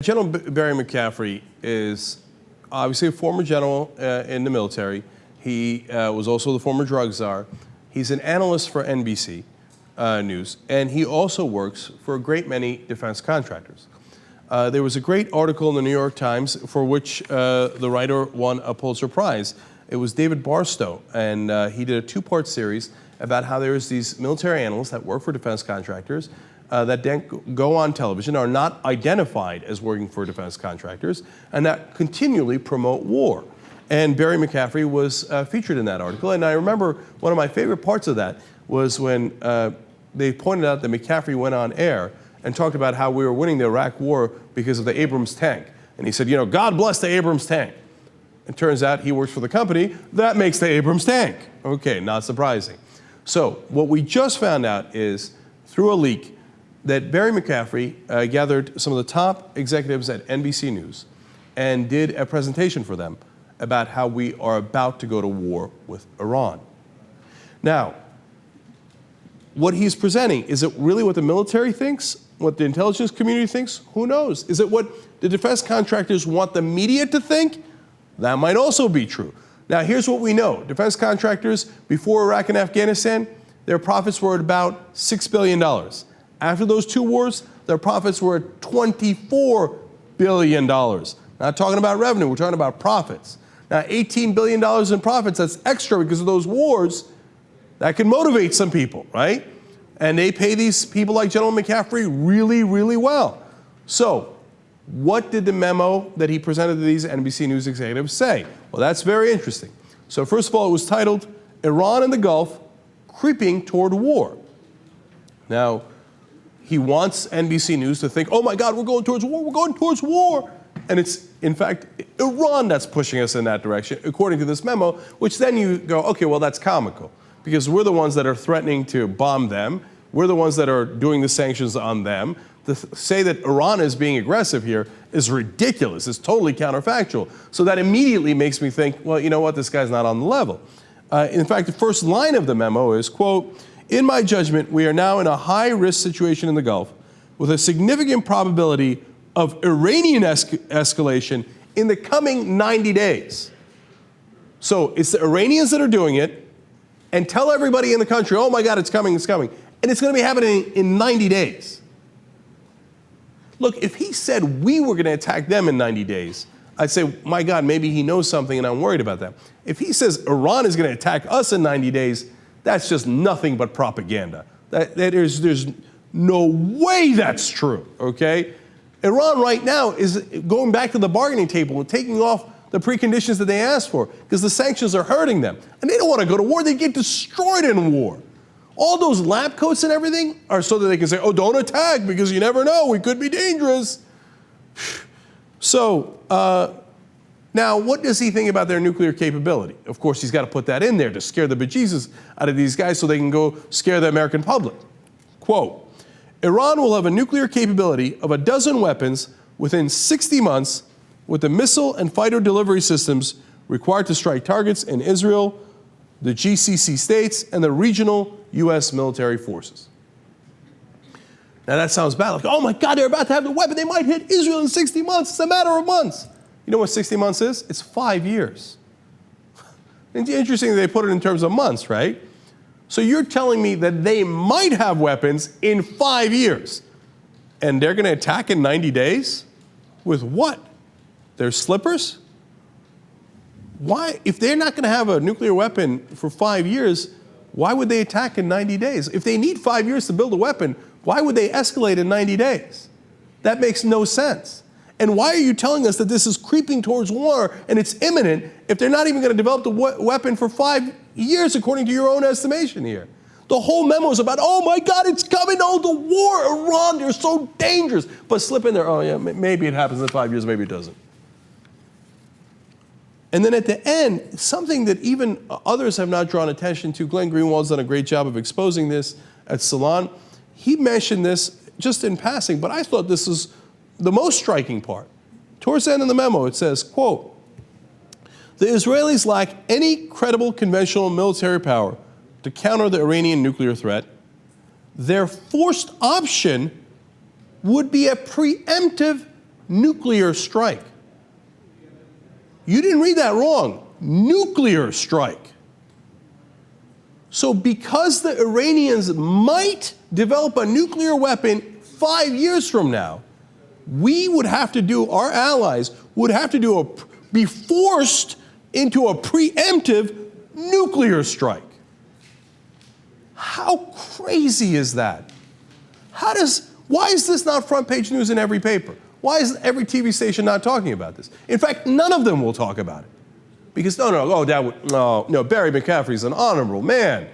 General Barry McCaffrey is obviously a former general in the military. He was also the former drug czar. He's an analyst for NBC News, and he also works for a great many defense contractors. There was a great article in the New York Times for which the writer won a Pulitzer Prize. It was David Barstow, and he did a two-part series about how there's these military analysts that work for defense contractors that then go on television, are not identified as working for defense contractors, and that continually promote war. And Barry McCaffrey was featured in that article. And I remember one of my favorite parts of that was when they pointed out that McCaffrey went on air and talked about how we were winning the Iraq war because of the Abrams tank. And he said, you know, God bless the Abrams tank. It turns out he works for the company that makes the Abrams tank. Okay, not surprising. So what we just found out is, through a leak, that Barry McCaffrey gathered some of the top executives at NBC News and did a presentation for them about how we are about to go to war with Iran. Now, what he's presenting, is it really what the military thinks? What the intelligence community thinks? Who knows? Is it what the defense contractors want the media to think? That might also be true. Now, here's what we know. Defense contractors, before Iraq and Afghanistan, their profits were at about $6 billion. After those two wars, their profits were at $24 billion. Not talking about revenue, we're talking about profits. Now, $18 billion in profits, that's extra because of those wars. That can motivate some people, right? And they pay these people like General McCaffrey really, really well. So, what did the memo that he presented to these NBC News executives say? Well, that's very interesting. So, first of all, it was titled, Iran and the Gulf Creeping Toward War. Now, he wants NBC News to think, oh my God, we're going towards war, we're going towards war. And it's, in fact, Iran that's pushing us in that direction, according to this memo, which then you go, okay, well, that's comical, because we're the ones that are threatening to bomb them. We're the ones that are doing the sanctions on them. To say that Iran is being aggressive here is ridiculous. It's totally counterfactual. So that immediately makes me think, well, you know what, this guy's not on the level. In fact, the first line of the memo is, quote, in my judgment, we are now in a high-risk situation in the Gulf with a significant probability of Iranian escalation in the coming 90 days. So it's the Iranians that are doing it, and tell everybody in the country, oh my God, it's coming, it's coming. And it's going to be happening in 90 days. Look, if he said we were going to attack them in 90 days, I'd say, my God, maybe he knows something and I'm worried about that. If he says Iran is going to attack us in 90 days, that's just nothing but propaganda. There's no way that's true, okay? Iran right now is going back to the bargaining table and taking off the preconditions that they asked for because the sanctions are hurting them. And they don't want to go to war. They get destroyed in war. All those lab coats and everything are so that they can say, oh, don't attack because you never know. We could be dangerous. So now what does he think about their nuclear capability? Of course, he's got to put that in there to scare the bejesus out of these guys so they can go scare the American public. Quote, Iran will have a nuclear capability of 12 weapons within 60 months with the missile and fighter delivery systems required to strike targets in Israel, the GCC states, and the regional U.S. military forces. Now that sounds bad, like, oh my God, they're about to have the weapon. They might hit Israel in 60 months. It's a matter of months. You know what 60 months is? It's 5 years. It's interesting that they put it in terms of months, right? So you're telling me that they might have weapons in 5 years, and they're going to attack in 90 days? With what? Their slippers? Why? If they're not going to have a nuclear weapon for 5 years, why would they attack in 90 days? If they need 5 years to build a weapon, why would they escalate in 90 days? That makes no sense. And why are you telling us that this is creeping towards war and it's imminent if they're not even going to develop the weapon for 5 years, according to your own estimation here? The whole memo is about, oh my God, it's coming, oh, the war, Iran, they're so dangerous. But slip in there, oh yeah, maybe it happens in 5 years, maybe it doesn't. And then at the end, something that even others have not drawn attention to, Glenn Greenwald's done a great job of exposing this at Salon. He mentioned this just in passing, but I thought this was the most striking part. Towards the end of the memo, it says, quote, the Israelis lack any credible conventional military power to counter the Iranian nuclear threat. Their forced option would be a preemptive nuclear strike. You didn't read that wrong. Nuclear strike. So because the Iranians might develop a nuclear weapon 5 years from now, we would have to do, our allies would have to be forced into a preemptive nuclear strike. How crazy is that? Why is this not front page news in every paper? Why is every TV station not talking about this? In fact, none of them will talk about it. Because no, Barry McCaffrey's an honorable man.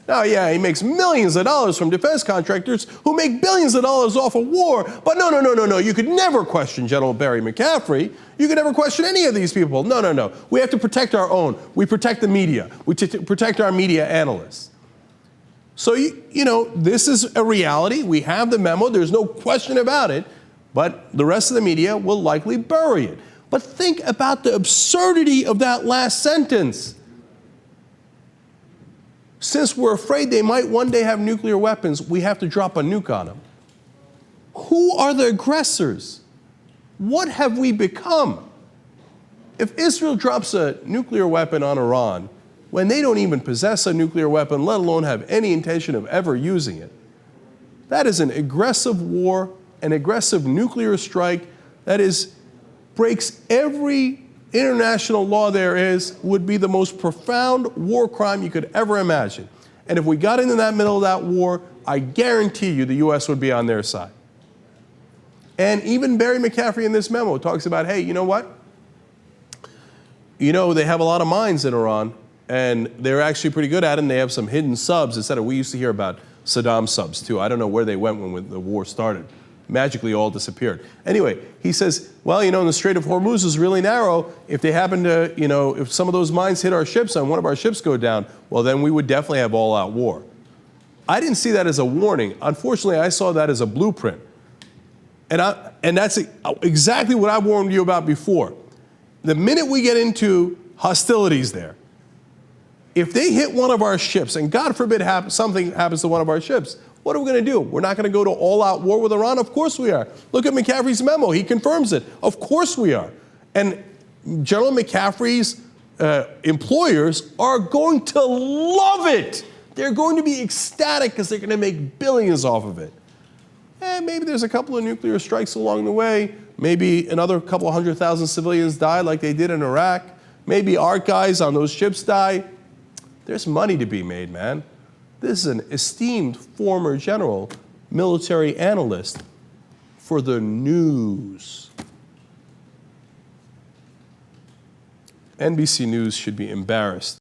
Oh yeah, he makes millions of dollars from defense contractors who make billions of dollars off of war. But no, you could never question General Barry McCaffrey. You could never question any of these people. No. We have to protect our own. We protect the media. We protect our media analysts. So, this is a reality. We have the memo. There's no question about it. But the rest of the media will likely bury it. But think about the absurdity of that last sentence. Since we're afraid they might one day have nuclear weapons, we have to drop a nuke on them. Who are the aggressors? What have we become? If Israel drops a nuclear weapon on Iran, when they don't even possess a nuclear weapon, let alone have any intention of ever using it, that is an aggressive war, an aggressive nuclear strike that breaks every international law there is, would be the most profound war crime you could ever imagine. And if we got into that middle of that war, I guarantee you the U.S. would be on their side. And even Barry McCaffrey in this memo talks about, hey, you know what? They have a lot of mines in Iran, and they're actually pretty good at it, and they have some hidden subs instead of, we used to hear about Saddam subs too. I don't know where they went when the war started. Magically all disappeared. Anyway, he says, well, the Strait of Hormuz is really narrow. If they happen to, if some of those mines hit our ships and one of our ships go down, well, then we would definitely have all-out war. I didn't see that as a warning. Unfortunately, I saw that as a blueprint. And that's exactly what I warned you about before. The minute we get into hostilities there, if they hit one of our ships, and God forbid something happens to one of our ships, what are we going to do? We're not going to go to all-out war with Iran? Of course we are. Look at McCaffrey's memo. He confirms it. Of course we are. And General McCaffrey's employers are going to love it. They're going to be ecstatic because they're going to make billions off of it. And maybe there's a couple of nuclear strikes along the way. Maybe another couple of 100,000 civilians die like they did in Iraq. Maybe our guys on those ships die. There's money to be made, man. This is an esteemed former general, military analyst for the news. NBC News should be embarrassed.